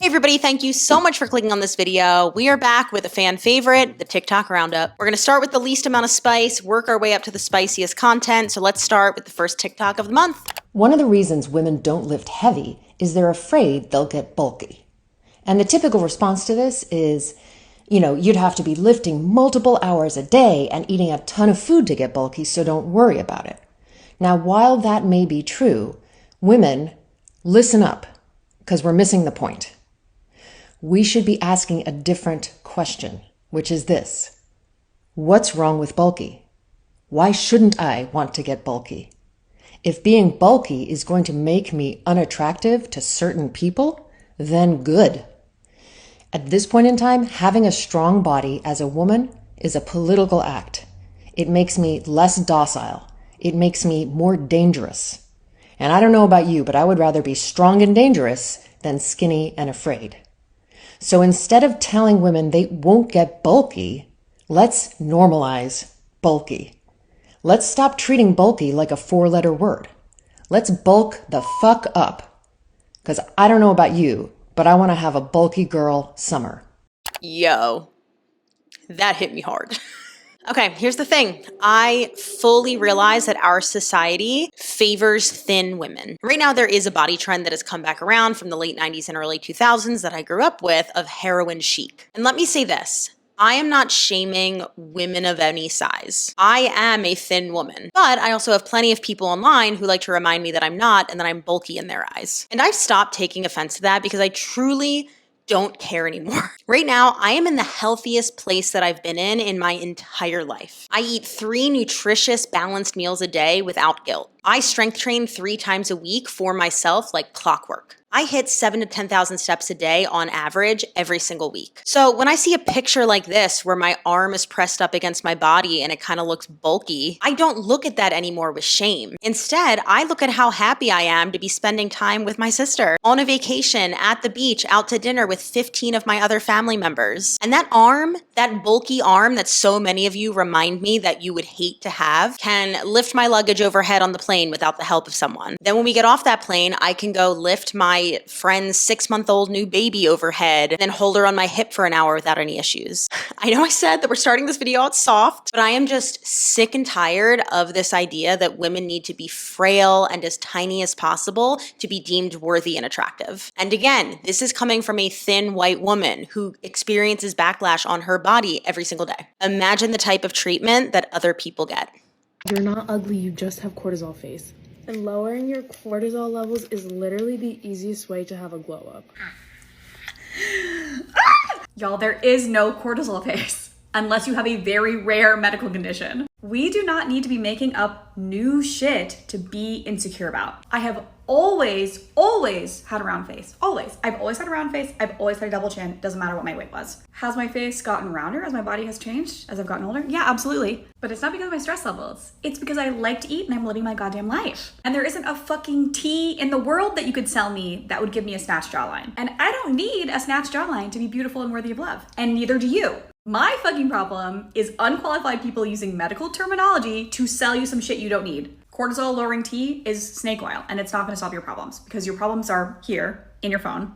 Hey everybody, thank you so much for clicking on this video. We are back with a fan favorite, the TikTok Roundup. We're gonna start with the least amount of spice, work our way up to the spiciest content. So let's start with the first TikTok of the month. One of the reasons women don't lift heavy is they're afraid they'll get bulky. And the typical response to this is, you'd have to be lifting multiple hours a day and eating a ton of food to get bulky, so don't worry about it. Now, while that may be true, women, listen up, because we're missing the point. We should be asking a different question, which is this: what's wrong with bulky? Why shouldn't I want to get bulky? If being bulky is going to make me unattractive to certain people, then good. At this point in time, having a strong body as a woman is a political act. It makes me less docile. It makes me more dangerous. And I don't know about you, but I would rather be strong and dangerous than skinny and afraid. So instead of telling women they won't get bulky, let's normalize bulky. Let's stop treating bulky like a 4-letter word. Let's bulk the fuck up. Because I don't know about you, but I want to have a bulky girl summer. Yo, that hit me hard. Okay, here's the thing. I fully realize that our society favors thin women. Right now, there is a body trend that has come back around from the late 90s and early 2000s that I grew up with of heroin chic. And let me say this. I am not shaming women of any size. I am a thin woman, but I also have plenty of people online who like to remind me that I'm not and that I'm bulky in their eyes. And I've stopped taking offense to that because I truly don't care anymore. Right now, I am in the healthiest place that I've been in my entire life. I eat 3 nutritious, balanced meals a day without guilt. I strength train 3 times a week for myself like clockwork. I hit 7,000 to 10,000 steps a day on average every single week. So when I see a picture like this where my arm is pressed up against my body and it kind of looks bulky, I don't look at that anymore with shame. Instead, I look at how happy I am to be spending time with my sister, on a vacation, at the beach, out to dinner with 15 of my other family members. And that arm, that bulky arm that so many of you remind me that you would hate to have, can lift my luggage overhead on the plane without the help of someone. Then when we get off that plane, I can go lift my friend's 6-month-old new baby overhead and then hold her on my hip for an hour without any issues. I know I said that we're starting this video out soft, but I am just sick and tired of this idea that women need to be frail and as tiny as possible to be deemed worthy and attractive. And again, this is coming from a thin white woman who experiences backlash on her body every single day. Imagine the type of treatment that other people get. You're not ugly, you just have cortisol face. And lowering your cortisol levels is literally the easiest way to have a glow up. Y'all, there is no cortisol face unless you have a very rare medical condition. We do not need to be making up new shit to be insecure about. I have always had a round face. Always. I've always had a round face. I've always had a double chin. Doesn't matter what my weight was. Has my face gotten rounder as my body has changed as I've gotten older? Yeah, absolutely. But it's not because of my stress levels. It's because I like to eat and I'm living my goddamn life. And there isn't a fucking tea in the world that you could sell me that would give me a snatched jawline. And I don't need a snatched jawline to be beautiful and worthy of love. And neither do you. My fucking problem is unqualified people using medical terminology to sell you some shit you don't need. Cortisol lowering tea is snake oil, and it's not going to solve your problems because your problems are here in your phone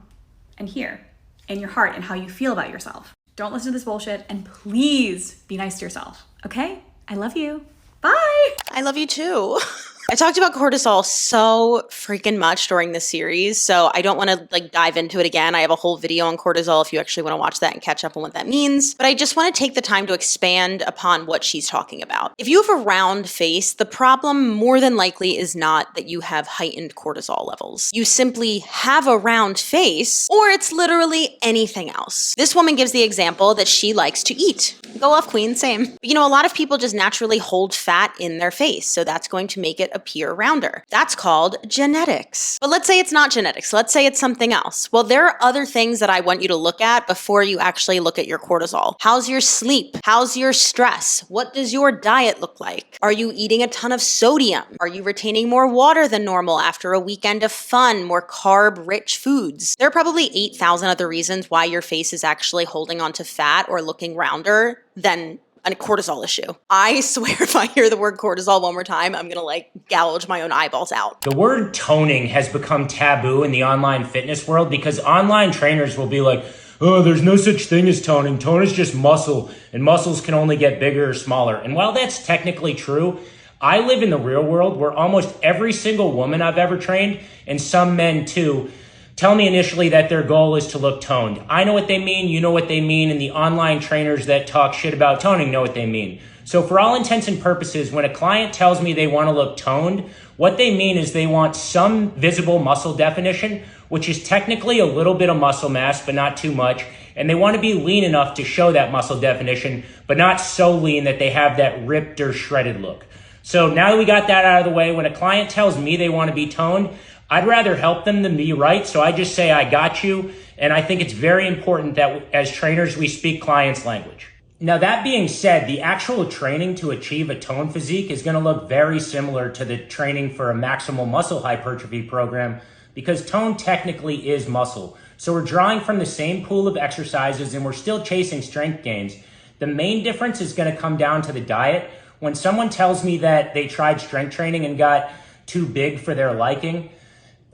and here in your heart and how you feel about yourself. Don't listen to this bullshit, and please be nice to yourself. Okay? I love you. Bye. I love you too. I talked about cortisol so freaking much during this series, so I don't want to dive into it again. I have a whole video on cortisol if you actually want to watch that and catch up on what that means. But I just want to take the time to expand upon what she's talking about. If you have a round face, the problem more than likely is not that you have heightened cortisol levels. You simply have a round face, or it's literally anything else. This woman gives the example that she likes to eat. Go off, queen, same. But a lot of people just naturally hold fat in their face, so that's going to make it appear rounder. That's called genetics. But let's say it's not genetics. Let's say it's something else. Well, there are other things that I want you to look at before you actually look at your cortisol. How's your sleep? How's your stress? What does your diet look like? Are you eating a ton of sodium? Are you retaining more water than normal after a weekend of fun, more carb-rich foods? There are probably 8,000 other reasons why your face is actually holding onto fat or looking rounder than a cortisol issue. I swear if I hear the word cortisol one more time, I'm gonna gouge my own eyeballs out. The word toning has become taboo in the online fitness world because online trainers will be like, oh, there's no such thing as toning. Tone is just muscle, and muscles can only get bigger or smaller. And while that's technically true, I live in the real world where almost every single woman I've ever trained, and some men too, tell me initially that their goal is to look toned. I know what they mean, you know what they mean, and the online trainers that talk shit about toning know what they mean. So for all intents and purposes, when a client tells me they want to look toned, what they mean is they want some visible muscle definition, which is technically a little bit of muscle mass, but not too much. And they want to be lean enough to show that muscle definition, but not so lean that they have that ripped or shredded look. So now that we got that out of the way, when a client tells me they want to be toned, I'd rather help them than be right. So I just say, I got you. And I think it's very important that as trainers, we speak clients' language. Now, that being said, the actual training to achieve a toned physique is going to look very similar to the training for a maximal muscle hypertrophy program because tone technically is muscle. So we're drawing from the same pool of exercises and we're still chasing strength gains. The main difference is going to come down to the diet. When someone tells me that they tried strength training and got too big for their liking,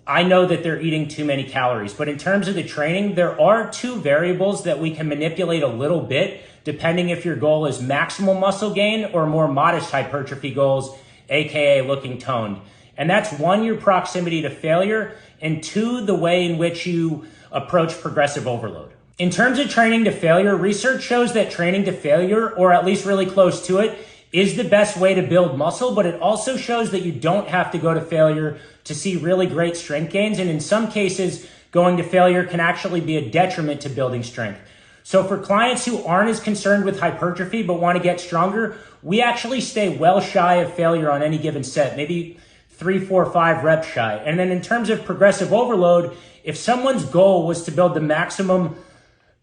I know that they're eating too many calories. But in terms of the training, there are two variables that we can manipulate a little bit, depending if your goal is maximal muscle gain or more modest hypertrophy goals, aka looking toned. And that's one, your proximity to failure, and two, the way in which you approach progressive overload. In terms of training to failure, research shows that training to failure, or at least really close to it, is the best way to build muscle, but it also shows that you don't have to go to failure to see really great strength gains. And in some cases, going to failure can actually be a detriment to building strength. So for clients who aren't as concerned with hypertrophy but want to get stronger, we actually stay well shy of failure on any given set, maybe 3, 4, 5 reps shy. And then in terms of progressive overload, if someone's goal was to build the maximum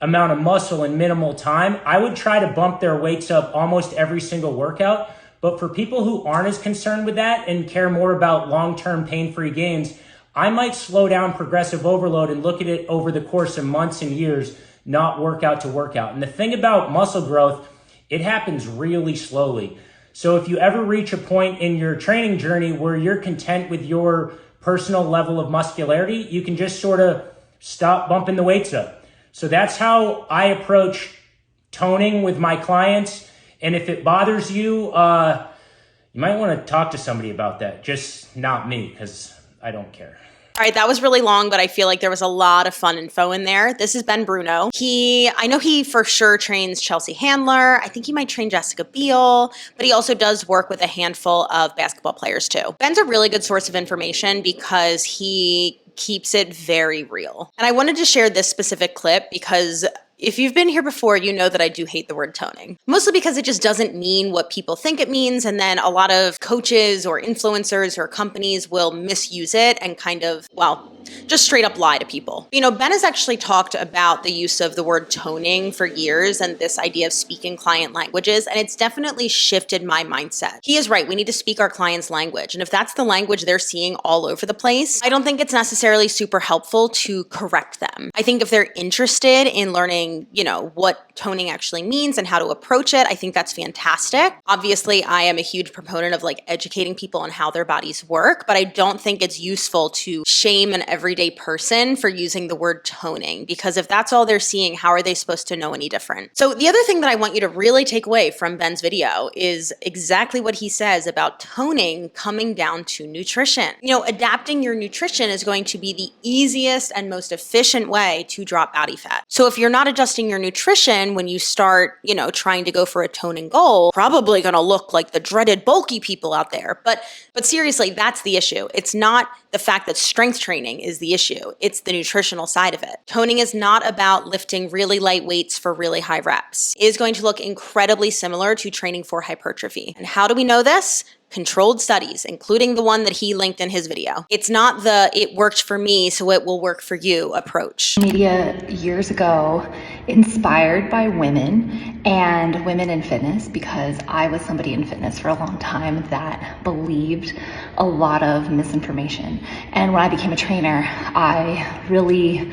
amount of muscle in minimal time, I would try to bump their weights up almost every single workout. But for people who aren't as concerned with that and care more about long-term pain-free gains, I might slow down progressive overload and look at it over the course of months and years, not workout to workout. And the thing about muscle growth, it happens really slowly. So if you ever reach a point in your training journey where you're content with your personal level of muscularity, you can just sort of stop bumping the weights up. So that's how I approach toning with my clients. And if it bothers you, you might want to talk to somebody about that. Just not me, because I don't care. All right, that was really long, but I feel like there was a lot of fun info in there. This is Ben Bruno. I know he for sure trains Chelsea Handler. I think he might train Jessica Biel, but he also does work with a handful of basketball players too. Ben's a really good source of information because he keeps it very real. And I wanted to share this specific clip because if you've been here before, you know that I do hate the word toning, mostly because it just doesn't mean what people think it means. And then a lot of coaches or influencers or companies will misuse it and kind of, just straight up lie to people. You know, Ben has actually talked about the use of the word toning for years and this idea of speaking client languages, and it's definitely shifted my mindset. He is right. We need to speak our clients' language. And if that's the language they're seeing all over the place, I don't think it's necessarily super helpful to correct them. I think if they're interested in learning, what toning actually means and how to approach it, I think that's fantastic. Obviously, I am a huge proponent of educating people on how their bodies work, but I don't think it's useful to shame an everyday person for using the word toning, because if that's all they're seeing, how are they supposed to know any different? So the other thing that I want you to really take away from Ben's video is exactly what he says about toning coming down to nutrition. Adapting your nutrition is going to be the easiest and most efficient way to drop body fat. So if you're not adjusting your nutrition when you start, trying to go for a toning goal, probably going to look like the dreaded bulky people out there. But seriously, that's the issue. It's not the fact that strength training is the issue. It's the nutritional side of it. Toning is not about lifting really light weights for really high reps. It is going to look incredibly similar to training for hypertrophy. And how do we know this? Controlled studies, including the one that he linked in his video. It's not the "it worked for me, so it will work for you" approach. Media years ago, inspired by women and women in fitness, because I was somebody in fitness for a long time that believed a lot of misinformation. And when I became a trainer, I really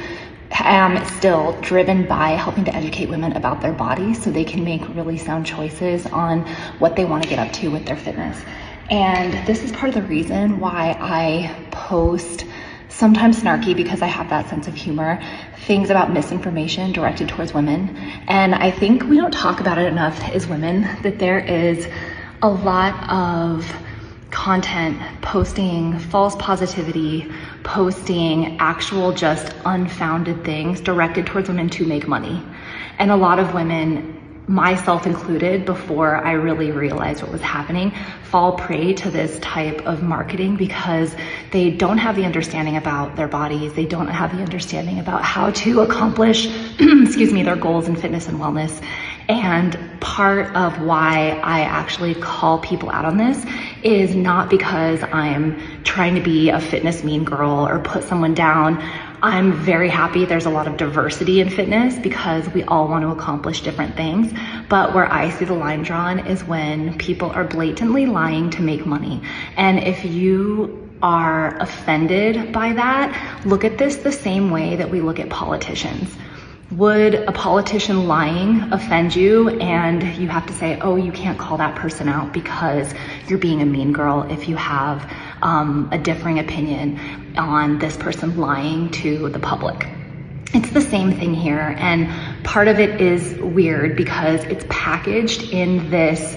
am still driven by helping to educate women about their bodies so they can make really sound choices on what they want to get up to with their fitness. And this is part of the reason why I post, sometimes snarky because I have that sense of humor, things about misinformation directed towards women. And I think we don't talk about it enough as women, that there is a lot of content posting false positivity, posting actual just unfounded things directed towards women to make money. And a lot of women, myself included, before I really realized what was happening, fall prey to this type of marketing because they don't have the understanding about their bodies. They don't have the understanding about how to accomplish, excuse me, their goals in fitness and wellness. And part of why I actually call people out on this is not because I'm trying to be a fitness mean girl or put someone down. I'm very happy there's a lot of diversity in fitness because we all want to accomplish different things. But where I see the line drawn is when people are blatantly lying to make money. And if you are offended by that, look at this the same way that we look at politicians. Would a politician lying offend you and you have to say, oh, you can't call that person out because you're being a mean girl if you have a differing opinion on this person lying to the public? It's the same thing here. And part of it is weird because it's packaged in this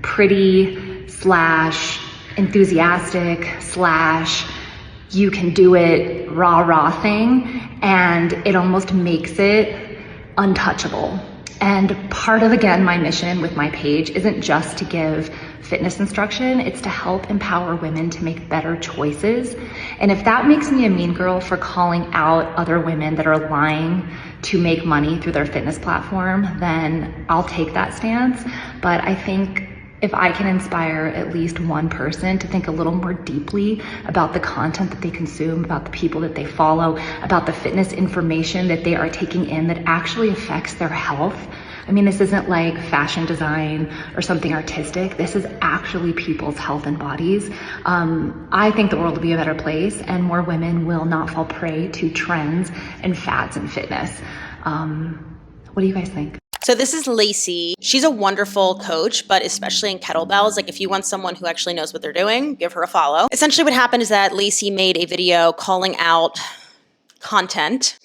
pretty slash enthusiastic slash you can do it rah thing, and it almost makes it untouchable. And part of, again, my mission with my page isn't just to give fitness instruction, it's to help empower women to make better choices. And if that makes me a mean girl for calling out other women that are lying to make money through their fitness platform, then I'll take that stance. But I think if I can inspire at least one person to think a little more deeply about the content that they consume, about the people that they follow, about the fitness information that they are taking in that actually affects their health. I mean, this isn't like fashion design or something artistic. This is actually people's health and bodies. I think the world will be a better place and more women will not fall prey to trends and fads in fitness. What do you guys think? So this is Lacey. She's a wonderful coach, but especially in kettlebells, like if you want someone who actually knows what they're doing, give her a follow. Essentially what happened is that Lacey made a video calling out content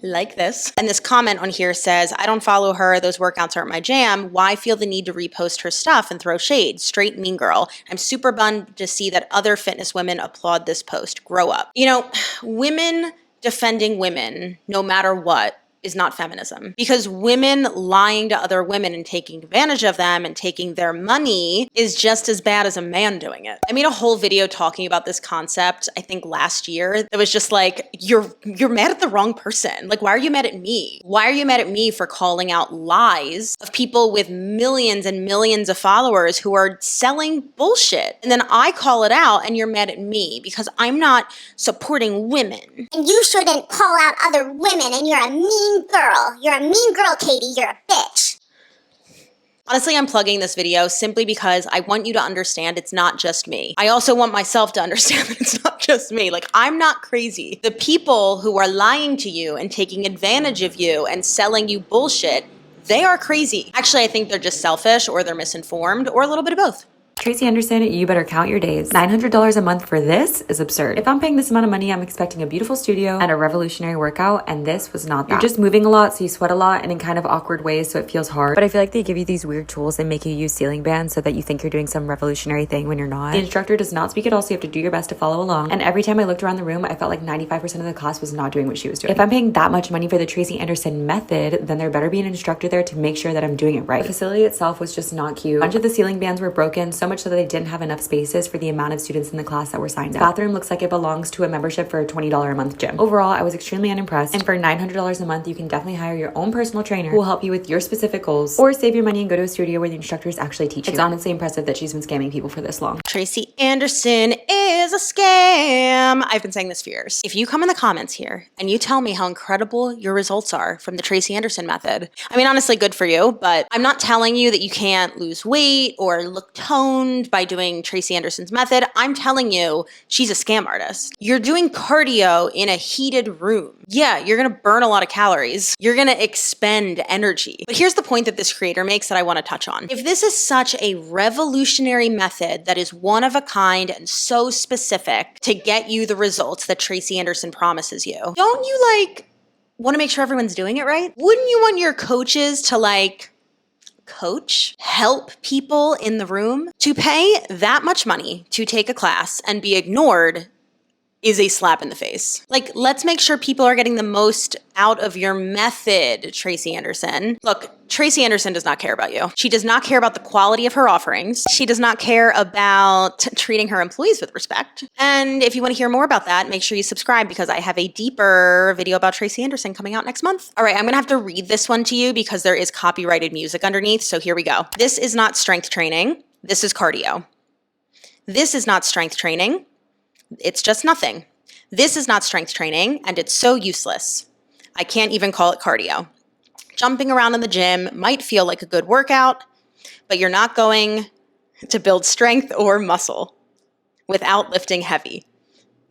like this. And this comment on here says, I don't follow her. Those workouts aren't my jam. Why feel the need to repost her stuff and throw shade? Straight mean girl. I'm super bummed to see that other fitness women applaud this post. Grow up. You know, women defending women, no matter what, is not feminism, because women lying to other women and taking advantage of them and taking their money is just as bad as a man doing it. I made a whole video talking about this concept, I think last year, that was just like, you're mad at the wrong person. Like, why are you mad at me? Why are you mad at me for calling out lies of people with millions and millions of followers who are selling bullshit? And then I call it out and you're mad at me because I'm not supporting women. And you shouldn't call out other women and you're a mean girl. You're a mean girl, Katie. You're a bitch. Honestly, I'm plugging this video simply because I want you to understand it's not just me. I also want myself to understand that it's not just me. Like, I'm not crazy. The people who are lying to you and taking advantage of you and selling you bullshit, they are crazy. Actually, I think they're just selfish or they're misinformed or a little bit of both. Tracy Anderson, you better count your days. $900 a month for this is absurd. If I'm paying this amount of money, I'm expecting a beautiful studio and a revolutionary workout, and this was not that. You're just moving a lot, so you sweat a lot and in kind of awkward ways, so it feels hard. But I feel like they give you these weird tools and make you use ceiling bands so that you think you're doing some revolutionary thing when you're not. The instructor does not speak at all, so you have to do your best to follow along. And every time I looked around the room, I felt like 95% of the class was not doing what she was doing. If I'm paying that much money for the Tracy Anderson method, then there better be an instructor there to make sure that I'm doing it right. The facility itself was just not cute. A bunch of the ceiling bands were broken, so much so that they didn't have enough spaces for the amount of students in the class that were signed up. The bathroom looks like it belongs to a membership for a $20 a month gym. Overall, I was extremely unimpressed, and for $900 a month, you can definitely hire your own personal trainer who will help you with your specific goals, or save your money and go to a studio where the instructors actually teach you. It's honestly impressive that she's been scamming people for this long. Tracy Anderson is a scam. I've been saying this for years. If you come in the comments here and you tell me how incredible your results are from the Tracy Anderson method, I mean, honestly, good for you, but I'm not telling you that you can't lose weight or look toned owned by doing Tracy Anderson's method. I'm telling you, she's a scam artist. You're doing cardio in a heated room. Yeah, you're gonna burn a lot of calories. You're gonna expend energy. But here's the point that this creator makes that I wanna touch on. If this is such a revolutionary method that is one of a kind and so specific to get you the results that Tracy Anderson promises you, don't you want to make sure everyone's doing it right? Wouldn't you want your coaches to help people in the room? To pay that much money to take a class and be ignored is a slap in the face. Let's make sure people are getting the most out of your method, Tracy Anderson. Look, Tracy Anderson does not care about you. She does not care about the quality of her offerings. She does not care about treating her employees with respect. And if you want to hear more about that, make sure you subscribe because I have a deeper video about Tracy Anderson coming out next month. All right, I'm gonna have to read this one to you because there is copyrighted music underneath, so here we go. This is not strength training. This is cardio. This is not strength training. It's just nothing. This is not strength training, and it's so useless. I can't even call it cardio. Jumping around in the gym might feel like a good workout, but you're not going to build strength or muscle without lifting heavy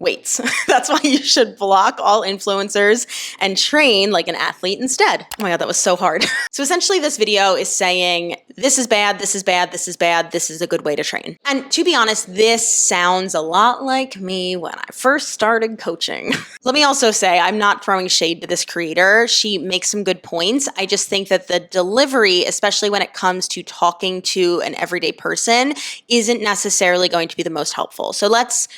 weights. That's why you should block all influencers and train like an athlete instead. Oh my God, that was so hard. So essentially this video is saying, this is bad, this is bad, this is bad, this is a good way to train. And to be honest, this sounds a lot like me when I first started coaching. Let me also say, I'm not throwing shade to this creator. She makes some good points. I just think that the delivery, especially when it comes to talking to an everyday person, isn't necessarily going to be the most helpful. So let's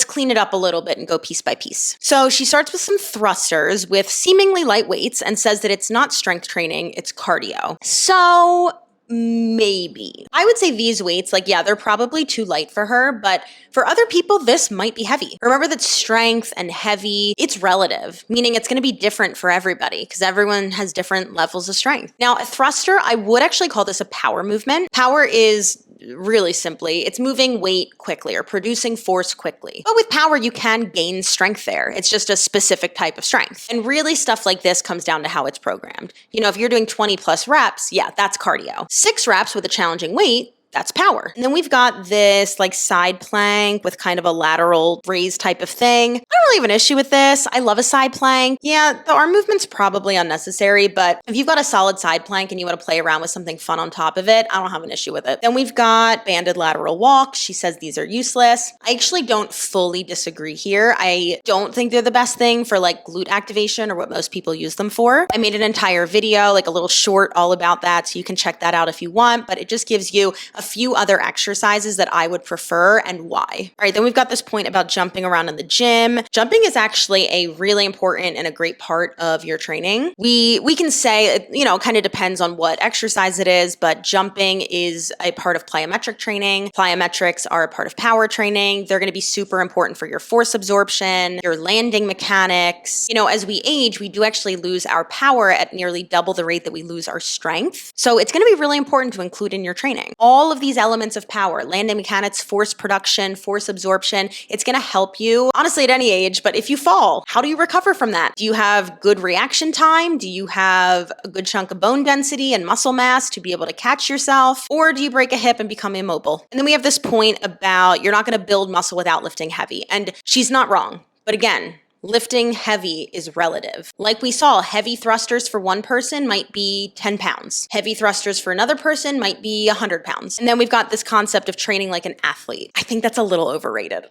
clean it up a little bit and go piece by piece. So she starts with some thrusters with seemingly light weights and says that it's not strength training, it's cardio. So maybe. I would say these weights, they're probably too light for her, but for other people, this might be heavy. Remember that strength and heavy, it's relative, meaning it's going to be different for everybody because everyone has different levels of strength. Now, a thruster, I would actually call this a power movement. Power is really simply, it's moving weight quickly or producing force quickly. But with power, you can gain strength there. It's just a specific type of strength. And really stuff like this comes down to how it's programmed. If you're doing 20 plus reps, yeah, that's cardio. 6 reps with a challenging weight, that's power. And then we've got this side plank with kind of a lateral raise type of thing. I don't really have an issue with this. I love a side plank. Yeah, the arm movement's probably unnecessary, but if you've got a solid side plank and you want to play around with something fun on top of it, I don't have an issue with it. Then we've got banded lateral walk. She says these are useless. I actually don't fully disagree here. I don't think they're the best thing for glute activation or what most people use them for. I made an entire video, a little short all about that, so you can check that out if you want, but it just gives you a few other exercises that I would prefer and why. All right, then we've got this point about jumping around in the gym. Jumping is actually a really important and a great part of your training. We can say, it kind of depends on what exercise it is, but jumping is a part of plyometric training. Plyometrics are a part of power training. They're going to be super important for your force absorption, your landing mechanics. As we age, we do actually lose our power at nearly double the rate that we lose our strength. So it's going to be really important to include in your training. All of these elements of power, landing mechanics, force production, force absorption, it's going to help you, honestly, at any age. But if you fall, how do you recover from that? Do you have good reaction time? Do you have a good chunk of bone density and muscle mass to be able to catch yourself? Or do you break a hip and become immobile? And then we have this point about you're not going to build muscle without lifting heavy. And she's not wrong. But again, lifting heavy is relative. Like we saw, heavy thrusters for one person might be 10 pounds. Heavy thrusters for another person might be 100 pounds. And then we've got this concept of training like an athlete. I think that's a little overrated.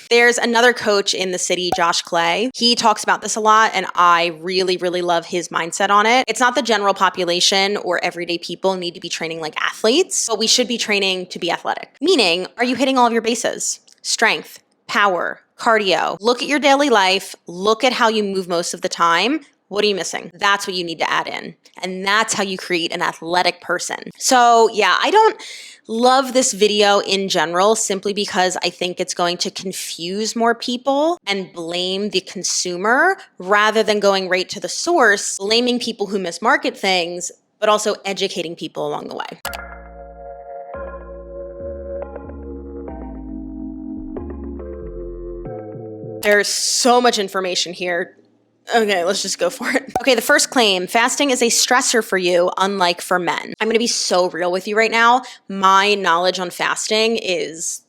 There's another coach in the city, Josh Clay. He talks about this a lot, and I really, really love his mindset on it. It's not the general population or everyday people need to be training like athletes, but we should be training to be athletic. Meaning, are you hitting all of your bases? Strength, power, cardio. Look at your daily life. Look at how you move most of the time. What are you missing? That's what you need to add in. And that's how you create an athletic person. So yeah, I don't love this video in general simply because I think it's going to confuse more people and blame the consumer rather than going right to the source, blaming people who mismarket things, but also educating people along the way. There's so much information here. Okay, let's just go for it. Okay, the first claim, fasting is a stressor for you, unlike for men. I'm gonna be so real with you right now. My knowledge on fasting is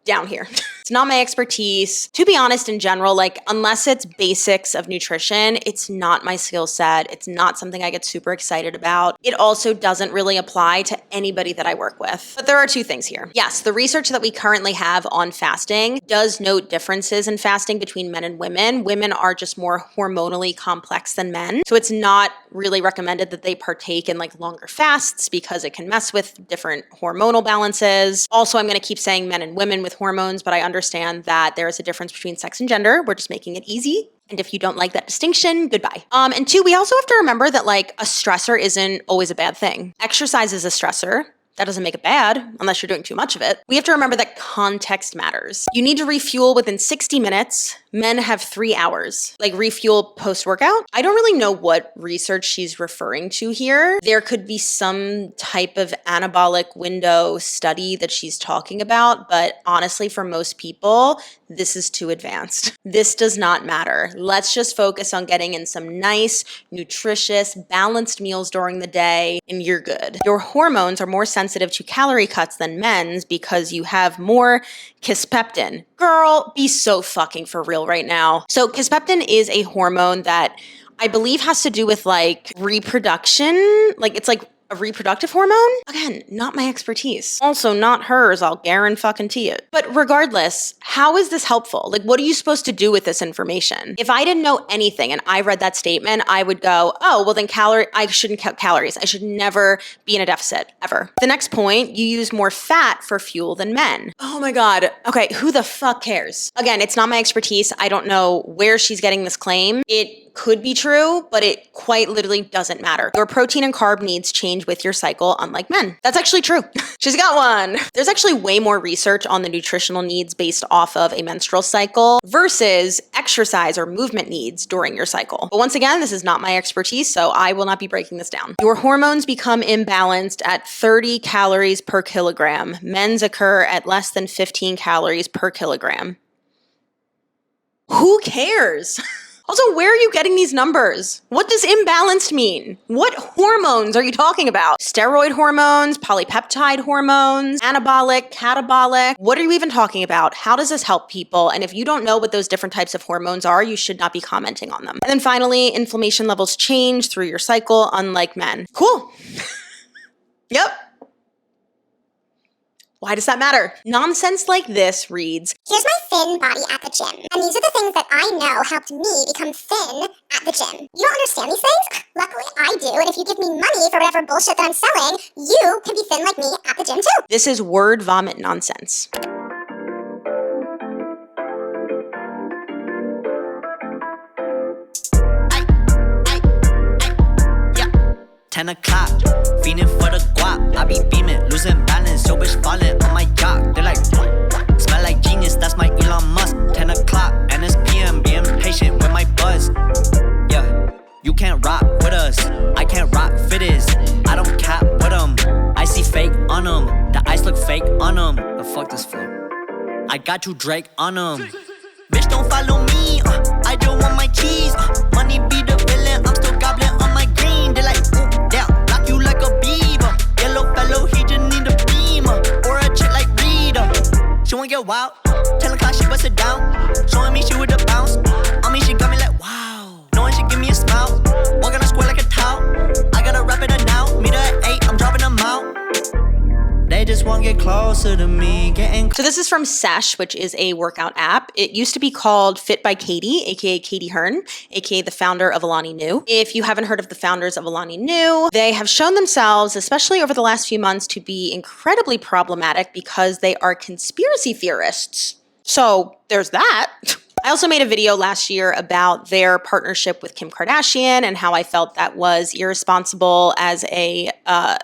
down here. It's not my expertise. To be honest, in general, like unless it's basics of nutrition, it's not my skill set. It's not something I get super excited about. It also doesn't really apply to anybody that I work with. But there are two things here. Yes, the research that we currently have on fasting does note differences in fasting between men and women. Women are just more hormonally complex than men. So it's not really recommended that they partake in like longer fasts because it can mess with different hormonal balances. Also, I'm going to keep saying men and women with hormones, but I understand that there is a difference between sex and gender. We're just making it easy. And if you don't like that distinction, goodbye. And two, we also have to remember that like a stressor isn't always a bad thing. Exercise is a stressor. That doesn't make it bad unless you're doing too much of it. We have to remember that context matters. You need to refuel within 60 minutes. Men have 3 hours. Like refuel post-workout. I don't really know what research she's referring to here. There could be some type of anabolic window study that she's talking about, but honestly, for most people, this is too advanced. This does not matter. Let's just focus on getting in some nice, nutritious, balanced meals during the day, and you're good. Your hormones are more sensitive to calorie cuts than men's because you have more kisspeptin. Girl, be so fucking for real right now. So kisspeptin is a hormone that I believe has to do with like reproduction. Like it's like a reproductive hormone? Again, not my expertise. Also not hers, I'll guarantee it. But regardless, how is this helpful? Like, what are you supposed to do with this information? If I didn't know anything and I read that statement, I would go, oh, well then I shouldn't count calories. I should never be in a deficit, ever. The next point, you use more fat for fuel than men. Oh my God. Okay, who the fuck cares? Again, it's not my expertise. I don't know where she's getting this claim. It could be true, but it quite literally doesn't matter. Your protein and carb needs change with your cycle, unlike men. That's actually true. She's got one. There's actually way more research on the nutritional needs based off of a menstrual cycle versus exercise or movement needs during your cycle. But once again, this is not my expertise, so I will not be breaking this down. Your hormones become imbalanced at 30 calories per kilogram. Men's occur at less than 15 calories per kilogram. Who cares? Also, where are you getting these numbers? What does imbalanced mean? What hormones are you talking about? Steroid hormones, polypeptide hormones, anabolic, catabolic? What are you even talking about? How does this help people? And if you don't know what those different types of hormones are, you should not be commenting on them. And then finally, inflammation levels change through your cycle, unlike men. Cool. Yep. Why does that matter? Nonsense like this reads, Here's my thin body at the gym. And these are the things that I know helped me become thin at the gym. You don't understand these things? Luckily, I do. And if you give me money for whatever bullshit that I'm selling, you can be thin like me at the gym too. This is word vomit nonsense. Yeah. 10 o'clock, feeding for the guap. I be beaming, losing balance, yo bitch falling on my yacht. They're like, smell like genius, that's my Elon Musk. 10 o'clock, and it's PM, being patient with my buzz. Yeah, you can't rock with us, I can't rock fittest. I don't cap with them, I see fake on them. The ice look fake on them, but fuck this flow. I got you Drake on them. Bitch, don't follow me, I don't want my cheese. Money be the villain, I'm still gobbling on my green. They like, ooh, yeah, lock you like a beaver. Yellow fellow, he just need a beamer. Or a chick like Rita. She wanna get wild, 10 o'clock she bust it down. Showing me she with the bounce. On me she got me like, wow. Knowing she give me a smile. Walking on square like a towel. I gotta wrap it up now, meet her at 8, I'm dropping them out. They just won't get closer to me, getting. So this is from Sesh, which is a workout app. It used to be called Fit by Katie, aka Katie Hearn, aka the founder of Alani Nu. If you haven't heard of the founders of Alani Nu, they have shown themselves, especially over the last few months, to be incredibly problematic because they are conspiracy theorists. So there's that. I also made a video last year about their partnership with Kim Kardashian and how I felt that was irresponsible as a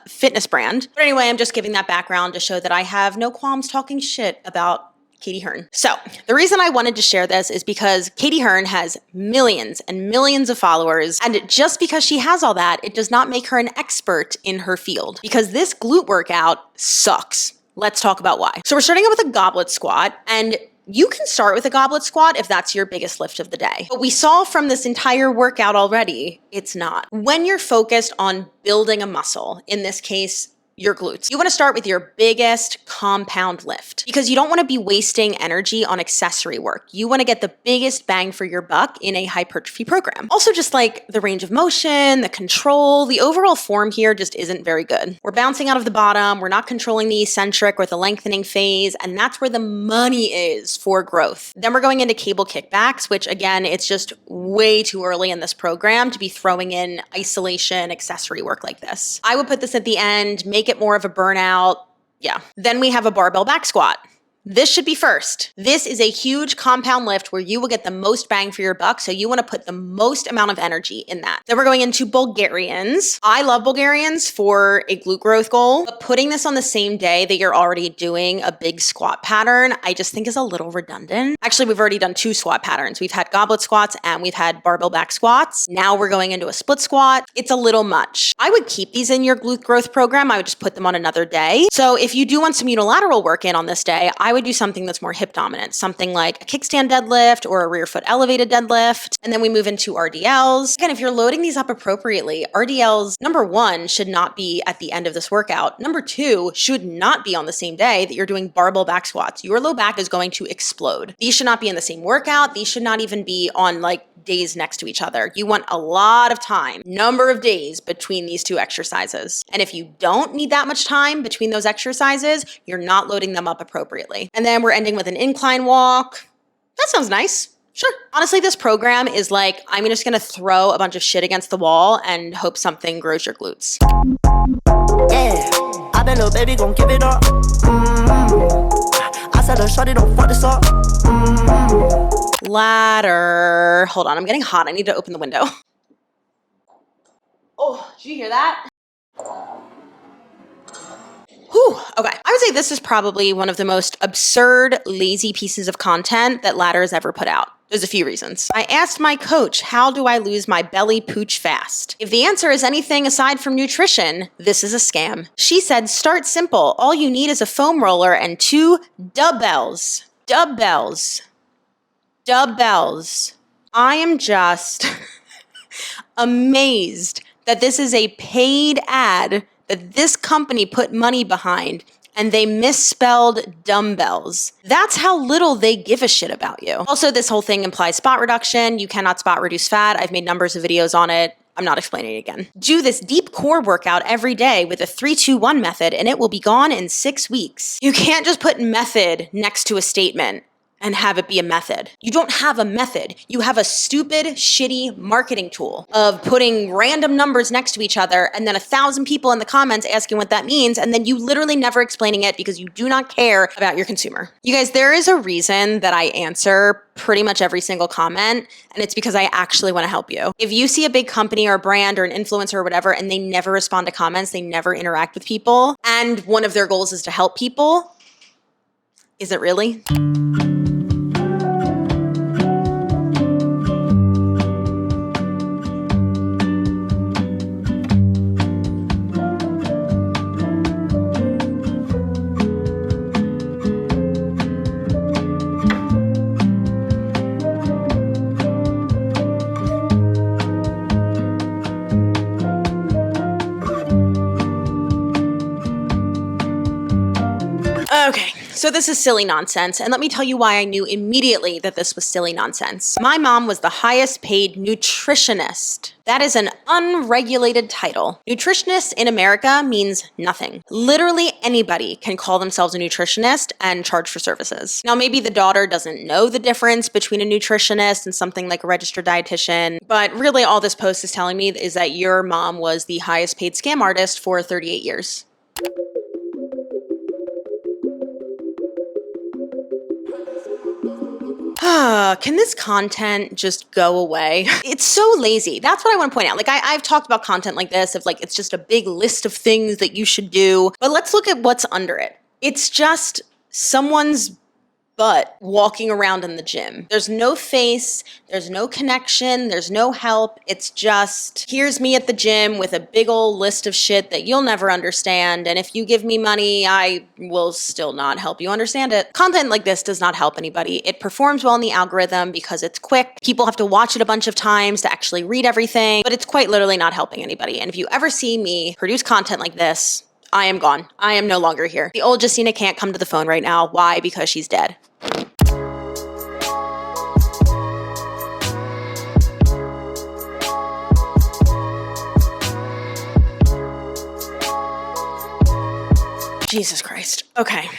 fitness brand. But anyway, I'm just giving that background to show that I have no qualms talking shit about Katie Hearn. So the reason I wanted to share this is because Katie Hearn has millions and millions of followers. And just because she has all that, it does not make her an expert in her field. Because this glute workout sucks. Let's talk about why. So we're starting out with a goblet squat, and you can start with a goblet squat if that's your biggest lift of the day. But we saw from this entire workout already, it's not. When you're focused on building a muscle, in this case, your glutes, you want to start with your biggest compound lift because you don't want to be wasting energy on accessory work. You want to get the biggest bang for your buck in a hypertrophy program. Also, just like the range of motion, the control, the overall form here just isn't very good. We're bouncing out of the bottom. We're not controlling the eccentric or the lengthening phase. And that's where the money is for growth. Then we're going into cable kickbacks, which again, it's just way too early in this program to be throwing in isolation accessory work like this. I would put this at the end, make it more of a burnout. Yeah. Then we have a barbell back squat. This should be first. This is a huge compound lift where you will get the most bang for your buck. So you want to put the most amount of energy in that. Then we're going into Bulgarians. I love Bulgarians for a glute growth goal, but putting this on the same day that you're already doing a big squat pattern, I just think is a little redundant. Actually, we've already done 2 squat patterns. We've had goblet squats and we've had barbell back squats. Now we're going into a split squat. It's a little much. I would keep these in your glute growth program. I would just put them on another day. So if you do want some unilateral work in on this day, I would do something that's more hip dominant, something like a kickstand deadlift or a rear foot elevated deadlift. And then we move into RDLs. Again, if you're loading these up appropriately, RDLs, number 1, should not be at the end of this workout. Number 2, should not be on the same day that you're doing barbell back squats. Your low back is going to explode. These should not be in the same workout. These should not even be on like days next to each other. You want a lot of time, number of days between these 2 exercises. And if you don't need that much time between those exercises, you're not loading them up appropriately. And then we're ending with an incline walk. That sounds nice. Sure. Honestly, this program is like, I'm just going to throw a bunch of shit against the wall and hope something grows your glutes. Yeah, I bet little baby gon' give it up. I said a shorty don't fuck this up. Ladder. Hold on, I'm getting hot. I need to open the window. Oh, did you hear that? Whew, okay. I would say this is probably one of the most absurd, lazy pieces of content that Ladder has ever put out. There's a few reasons. I asked my coach, how do I lose my belly pooch fast? If the answer is anything aside from nutrition, this is a scam. She said, start simple. All you need is a foam roller and 2 dumbbells. Dumbbells. Dumbbells. I am just amazed that this is a paid ad that this company put money behind and they misspelled dumbbells. That's how little they give a shit about you. Also, this whole thing implies spot reduction. You cannot spot reduce fat. I've made numbers of videos on it. I'm not explaining it again. Do this deep core workout every day with a 3-2-1 method and it will be gone in 6 weeks. You can't just put method next to a statement and have it be a method. You don't have a method. You have a stupid, shitty marketing tool of putting random numbers next to each other and then 1,000 people in the comments asking what that means, and then you literally never explaining it because you do not care about your consumer. You guys, there is a reason that I answer pretty much every single comment, and it's because I actually want to help you. If you see a big company or a brand or an influencer or whatever, and they never respond to comments, they never interact with people, and one of their goals is to help people, is it really? Okay, so this is silly nonsense, and let me tell you why I knew immediately that this was silly nonsense. My mom was the highest paid nutritionist. That is an unregulated title. Nutritionist in America means nothing. Literally anybody can call themselves a nutritionist and charge for services. Now, maybe the daughter doesn't know the difference between a nutritionist and something like a registered dietitian, but really all this post is telling me is that your mom was the highest paid scam artist for 38 years. Can this content just go away? It's so lazy. That's what I want to point out. Like I've talked about content like this of like, it's just a big list of things that you should do, but let's look at what's under it. It's just someone's but walking around in the gym. There's no face, there's no connection, there's no help. It's just, here's me at the gym with a big old list of shit that you'll never understand. And if you give me money, I will still not help you understand it. Content like this does not help anybody. It performs well in the algorithm because it's quick. People have to watch it a bunch of times to actually read everything, but it's quite literally not helping anybody. And if you ever see me produce content like this, I am gone. I am no longer here. The old Justina can't come to the phone right now. Why? Because she's dead. Jesus Christ. Okay.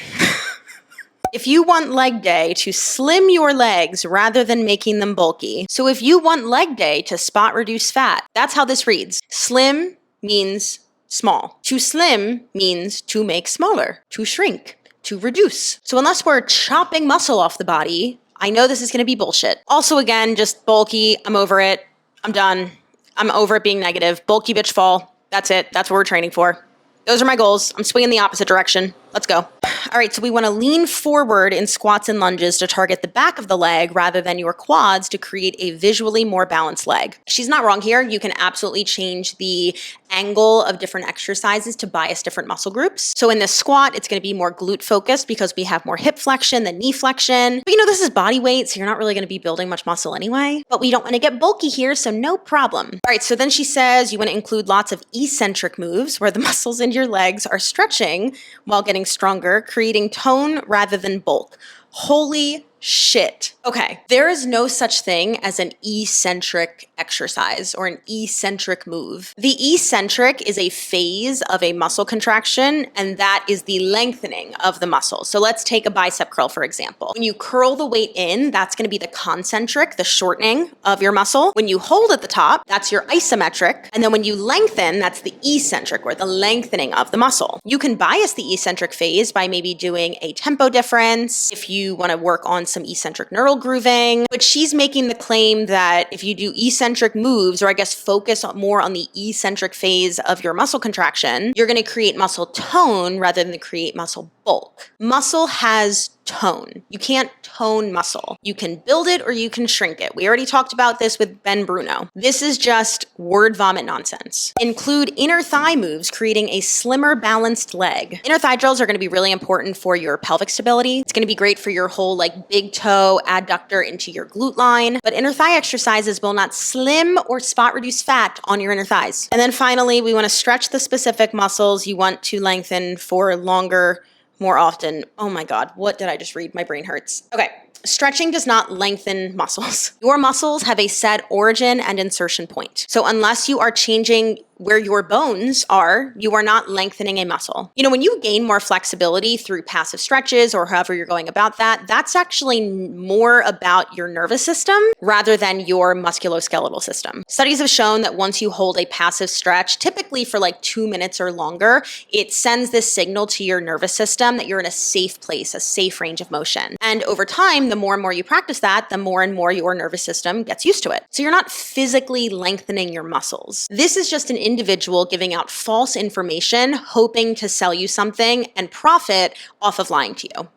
If you want leg day to slim your legs rather than making them bulky. So if you want leg day to spot reduce fat, that's how this reads. Slim means small. To slim means to make smaller, to shrink, to reduce. So unless we're chopping muscle off the body, I know this is going to be bullshit. Also, again, just bulky. I'm over it. I'm done. I'm over it being negative. Bulky bitch fall. That's it. That's what we're training for. Those are my goals. I'm swinging the opposite direction. Let's go. All right, so we want to lean forward in squats and lunges to target the back of the leg rather than your quads to create a visually more balanced leg. She's not wrong here. You can absolutely change the angle of different exercises to bias different muscle groups. So in this squat, it's going to be more glute focused because we have more hip flexion than knee flexion. But this is body weight, so you're not really going to be building much muscle anyway. But we don't want to get bulky here, so no problem. All right, so then she says you want to include lots of eccentric moves where the muscles in your legs are stretching while getting stronger, creating tone rather than bulk. Holy shit. Okay, there is no such thing as an eccentric exercise or an eccentric move. The eccentric is a phase of a muscle contraction, and that is the lengthening of the muscle. So let's take a bicep curl, for example. When you curl the weight in, that's going to be the concentric, the shortening of your muscle. When you hold at the top, that's your isometric. And then when you lengthen, that's the eccentric, or the lengthening of the muscle. You can bias the eccentric phase by maybe doing a tempo difference if you want to work on some eccentric neural grooving, but she's making the claim that if you do eccentric moves, or I guess focus more on the eccentric phase of your muscle contraction, you're going to create muscle tone rather than create muscle bulk. Muscle has tone. You can't tone muscle. You can build it or you can shrink it. We already talked about this with Ben Bruno. This is just word vomit nonsense. Include inner thigh moves, creating a slimmer, balanced leg. Inner thigh drills are going to be really important for your pelvic stability. It's going to be great for your whole big toe adductor into your glute line, but inner thigh exercises will not slim or spot reduce fat on your inner thighs. And then finally, we want to stretch the specific muscles you want to lengthen for longer, more often. Oh my God, what did I just read? My brain hurts. Okay. Stretching does not lengthen muscles. Your muscles have a set origin and insertion point. So unless you are changing where your bones are, you are not lengthening a muscle. When you gain more flexibility through passive stretches or however you're going about that, that's actually more about your nervous system rather than your musculoskeletal system. Studies have shown that once you hold a passive stretch, typically for 2 minutes or longer, it sends this signal to your nervous system that you're in a safe place, a safe range of motion. And over time, the more and more you practice that, the more and more your nervous system gets used to it. So you're not physically lengthening your muscles. This is just an individual giving out false information, hoping to sell you something and profit off of lying to you.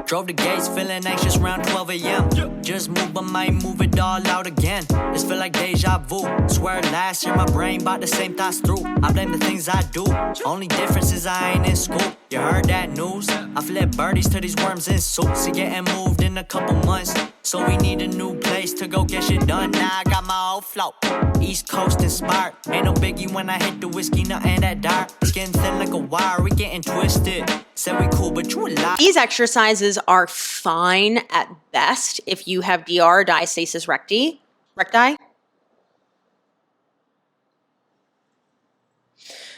Drove the gates, feeling anxious around 12 a.m. Just moved, but might move it all out again. This feel like deja vu. Swear last year my brain bought the same thoughts through. I blame the things I do. Only difference is I ain't in school. You heard that news? I flip birdies to these worms in suits. See, getting moved in a couple months. So we need a new place to go get shit done. Now I got my old flow. East Coast inspired. Ain't no biggie when I hit the whiskey, nothing that dark. Skin thin like a wire, we getting twisted. Said we cool, but you a lie. These exercises are fine at best if you have DR, diastasis recti.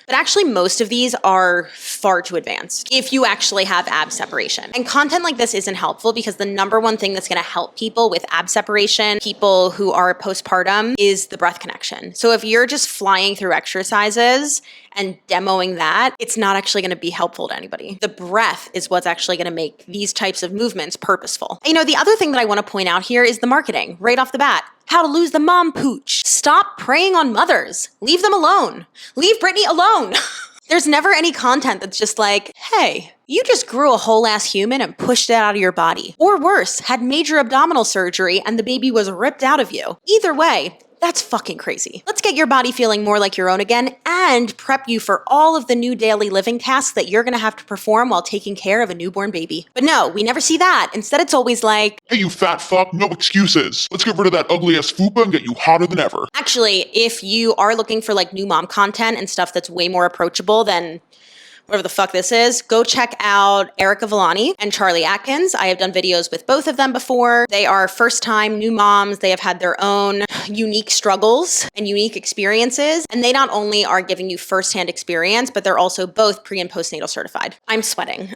But actually, most of these are far too advanced if you actually have ab separation. And content like this isn't helpful because the number one thing that's going to help people with ab separation, people who are postpartum, is the breath connection. So if you're just flying through exercises and demoing that, it's not actually going to be helpful to anybody. The breath is what's actually going to make these types of movements purposeful. You know, the other thing that I want to point out here is the marketing right off the bat. How to lose the mom pooch. Stop preying on mothers. Leave them alone. Leave Britney alone. There's never any content that's just like, hey, you just grew a whole ass human and pushed it out of your body. Or worse, had major abdominal surgery and the baby was ripped out of you. Either way, that's fucking crazy. Let's get your body feeling more like your own again and prep you for all of the new daily living tasks that you're gonna have to perform while taking care of a newborn baby. But no, we never see that. Instead, it's always like, hey, you fat fuck, no excuses. Let's get rid of that ugly ass fupa and get you hotter than ever. Actually, if you are looking for like new mom content and stuff that's way more approachable than whatever the fuck this is, go check out Erica Villani and Charlie Atkins. I have done videos with both of them before. They are first-time new moms. They have had their own unique struggles and unique experiences. And they not only are giving you firsthand experience, but they're also both pre- and postnatal certified. I'm sweating.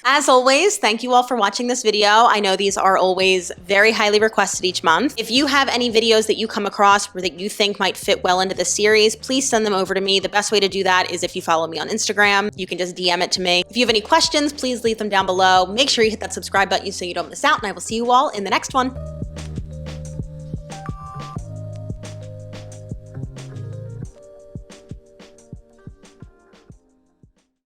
As always, thank you all for watching this video. I know these are always very highly requested each month. If you have any videos that you come across or that you think might fit well into this series, please send them over to me. The best way to do that is if you follow me on Instagram. You can just DM it to me. If you have any questions, please leave them down below. Make sure you hit that subscribe button so you don't miss out, and I will see you all in the next one.